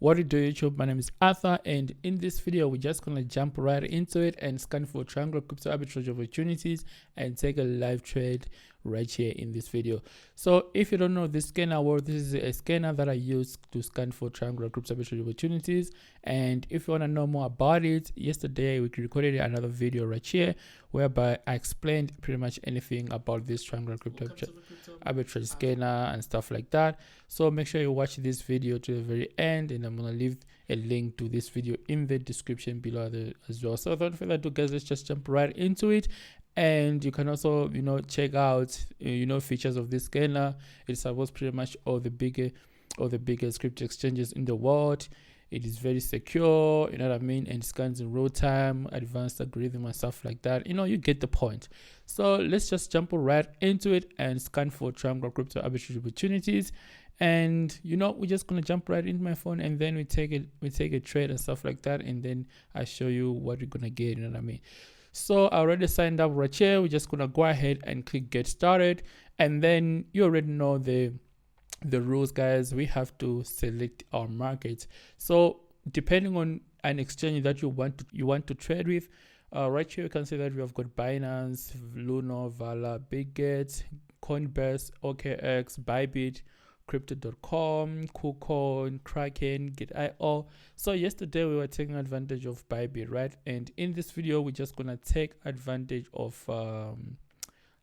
What do you do, YouTube? My name is Arthur, and in this video we're just gonna jump right into it and scan for triangle crypto arbitrage opportunities and take a live trade right here in this video. So if you don't know this scanner, well, this is a scanner that I use to scan for triangle crypto arbitrage opportunities. And if you want to know more about it, yesterday we recorded another video right here whereby I explained pretty much anything about this triangle crypto arbitrage scanner and stuff like that. So make sure you watch this video to the very end, and I'm gonna leave a link to this video in the description below as well. So without further ado, guys, let's just jump right into it. And you can also check out features of this scanner. It supports pretty much all the biggest crypto exchanges in the world. It is very secure, you know what I mean, and scans in real time, advanced algorithm and stuff like that. You get the point. So let's just jump right into it and scan for triangle crypto arbitrage opportunities. And we're just gonna jump right into my phone, and then we take a trade and stuff like that, and then I show you what we're gonna get, you know what I mean. So I already signed up right here. We're just gonna go ahead and click get started, and then you already know the rules, guys. We have to select our market. So depending on an exchange that you want to trade with, right here you can see that we have got Binance, Luno, Vala, Bitget, Coinbase, OKX, Bybit, Crypto.com, KuCoin, Kraken, Get.io. So yesterday we were taking advantage of Bybit, right? And in this video we're just gonna take advantage of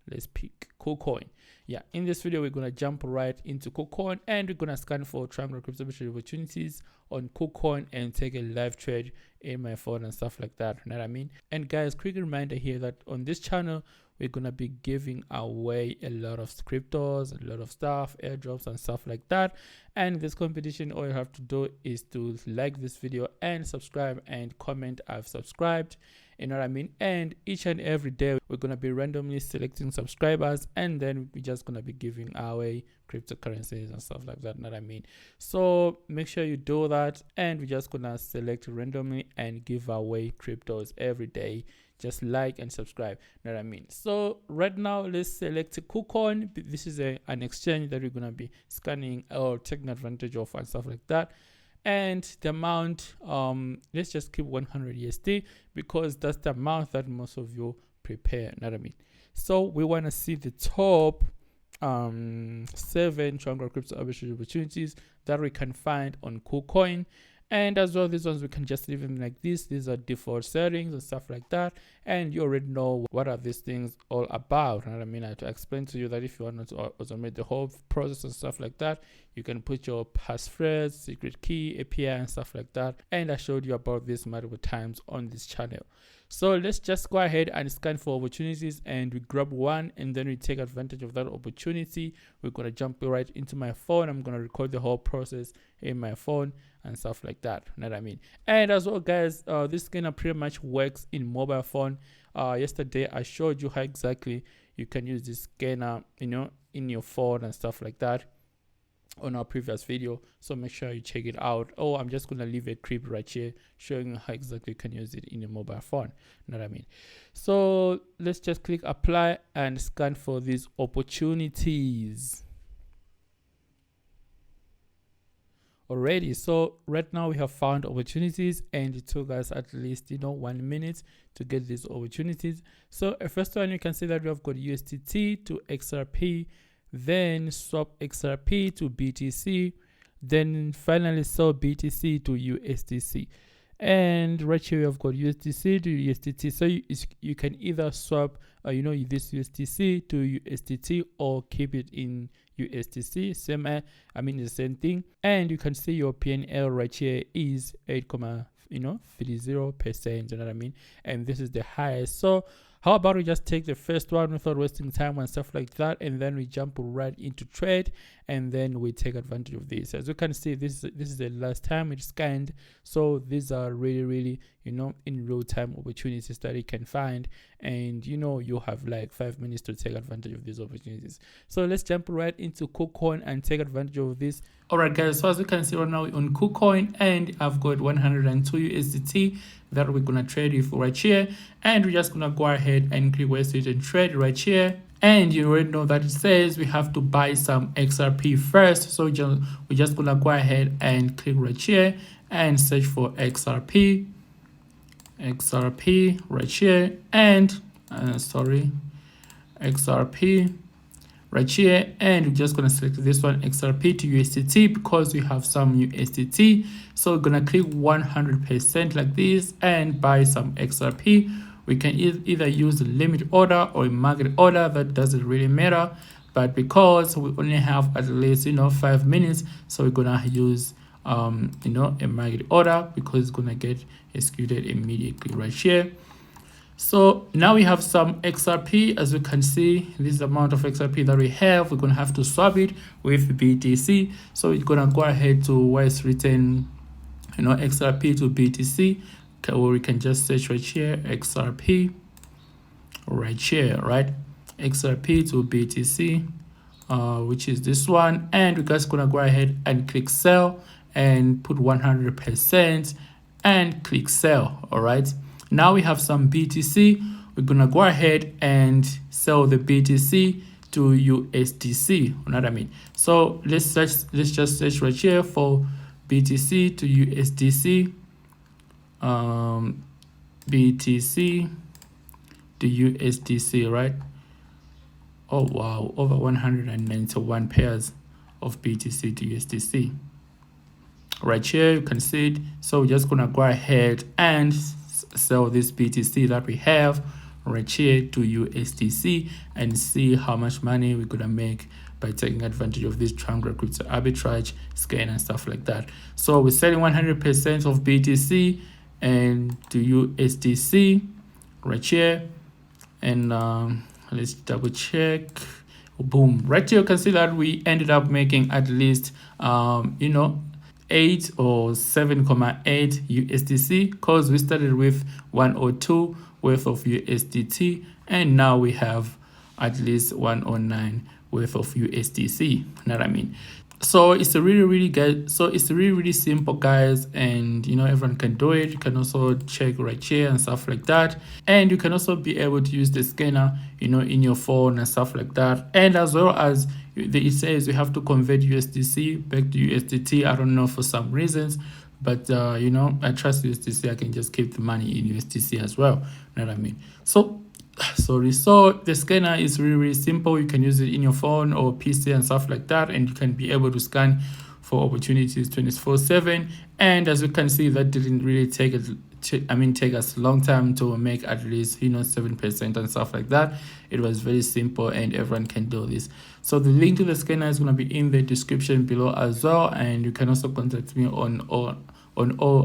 let's pick KuCoin. Yeah, in this video we're gonna jump right into KuCoin, and we're gonna scan for triangle crypto arbitrage opportunities on KuCoin and take a live trade in my phone and stuff like that, you know what I mean. And guys, quick reminder here that on this channel we're gonna be giving away a lot of cryptos, a lot of stuff, airdrops and stuff like that. And this competition, all you have to do is to like this video and subscribe and comment I've subscribed, you know what I mean. And each and every day we're gonna be randomly selecting subscribers, and then we're just gonna be giving away cryptocurrencies and stuff like that, you know what I mean. So make sure you do that, and we're just gonna select randomly and give away cryptos every day. Just like and subscribe, you know what I mean. So right now let's select KuCoin. This is an exchange that we're gonna be scanning or taking advantage of and stuff like that. And the amount, let's just keep 100 USD because that's the amount that most of you prepare, you know what I mean. So we want to see the top 7 triangle crypto arbitrage opportunities that we can find on KuCoin. And as well, these ones we can just leave them like this. These are default settings and stuff like that. And you already know what are these things all about. You know what I mean? I have to explain to you that if you want to automate the whole process and stuff like that, you can put your passphrase, secret key, API and stuff like that. And I showed you about this multiple times on this channel. So let's just go ahead and scan for opportunities, and we grab one, and then we take advantage of that opportunity. We're gonna jump right into my phone. I'm gonna record the whole process in my phone and stuff like that, you know what I mean. And as well, guys, this scanner pretty much works in mobile phone. Yesterday I showed you how exactly you can use this scanner in your phone and stuff like that on our previous video. So make sure you check it out. Oh, I'm just gonna leave a clip right here showing you how exactly you can use it in your mobile phone, you know what I mean. So let's just click apply and scan for these opportunities already. So right now we have found opportunities, and it took us at least 1 minute to get these opportunities. So first one, you can see that we have got USDT to XRP, then swap XRP to BTC, then finally sell BTC to USDC. And right here we have got USDC to USDT. So you can either swap this USDC to USDT or keep it in USDC. The same thing. And you can see your PNL right here is 8.30%, you know what I mean. And this is the highest. So how about we just take the first one without wasting time and stuff like that, and then we jump right into trade, and then we take advantage of this. As you can see, this is the last time it scanned. So these are really in real time opportunities that you can find, and you have like 5 minutes to take advantage of these opportunities. So let's jump right into KuCoin and take advantage of this. All right, guys, so as you can see right now on KuCoin, and I've got 102 USDT that we're gonna trade with right here, and we're just gonna go ahead and click where to trade right here. And you already know that it says we have to buy some XRP first. So we're just gonna go ahead and click right here and search for XRP right here, and XRP right here, and we're just gonna select this one, XRP to USDT, because we have some USDT. So we're gonna click 100% like this and buy some XRP. We can either use a limit order or a market order, that doesn't really matter. But because we only have at least 5 minutes, so we're gonna use a market order, because it's gonna get executed immediately right here. So now we have some XRP. As you can see, this amount of XRP that we have, we're gonna have to swap it with BTC. So we're gonna go ahead to where it's written XRP to BTC, or we can just search right here, XRP right here, right? XRP to BTC, which is this one, and we're just gonna go ahead and click sell and put 100% and click sell. All right, now we have some BTC. We're gonna go ahead and sell the BTC to USDC. You know what I mean? So let's just search right here for BTC to USDC. BTC to USDC, right? Oh wow, over 191 pairs of BTC to USDC right here, you can see it. So we're just gonna go ahead and sell this BTC that we have right here to USDC and see how much money we're gonna make by taking advantage of this Triangle Crypto Arbitrage scan and stuff like that. So we're selling 100% of BTC and to USDC right here, and let's double check. Boom, right here you can see that we ended up making at least 8 or 7.8 USDC, because we started with 102 worth of USDT and now we have at least 109 worth of USDC. You know what I mean? So it's a really simple, guys, and everyone can do it. You can also check right here and stuff like that, and you can also be able to use the scanner in your phone and stuff like that. And as well as it says you have to convert USDC back to USDT. I don't know, for some reasons, but I trust USDC. I can just keep the money in USDC as well. You know what I mean? So the scanner is really simple. You can use it in your phone or PC and stuff like that, and you can be able to scan for opportunities 24/7. And as you can see, that didn't really take us a long time to make at least 7% and stuff like that. It was very simple and everyone can do this. So the link to the scanner is going to be in the description below as well, and you can also contact me on all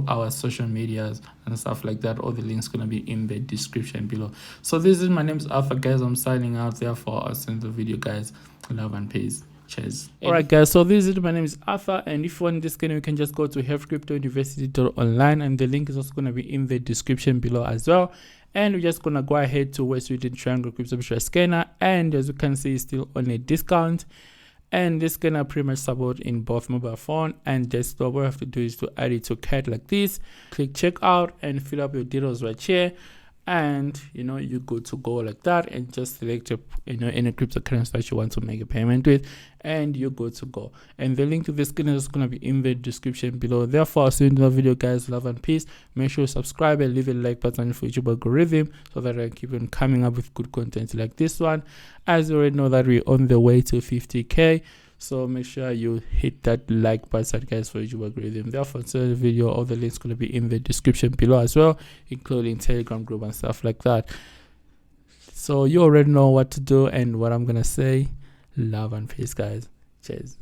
our social medias and stuff like that. All the links gonna be in the description below. So my name is Arthur, guys. I'm signing out. Therefore, I'll send the video, guys. Love and peace. Cheers. Alright, guys, so my name is Arthur, and if you want this scanner, you can just go to heavycryptouniversity.online, and the link is also going to be in the description below as well. And we're just going to go ahead to West Sweden Triangle Crypto Arbitrage scanner, and as you can see, it's still on a discount. And this scanner pretty much support in both mobile phone and desktop. What you have to do is to add it to cart like this, click checkout and fill up your details right here, and you go to go like that, and just select any cryptocurrency that you want to make a payment with, and you go to go. And the link to this scanner is going to be in the description below. Therefore, I'll see you in the video, guys. Love and peace. Make sure you subscribe and leave a like button for YouTube algorithm, so that I keep on coming up with good content like this one. As you already know that we're on the way to 50k, so make sure you hit that like button, guys, for YouTube algorithm. Therefore, the video, all the links going to be in the description below as well, including Telegram group and stuff like that. So you already know what to do and what I'm gonna say. Love and peace, guys. Cheers.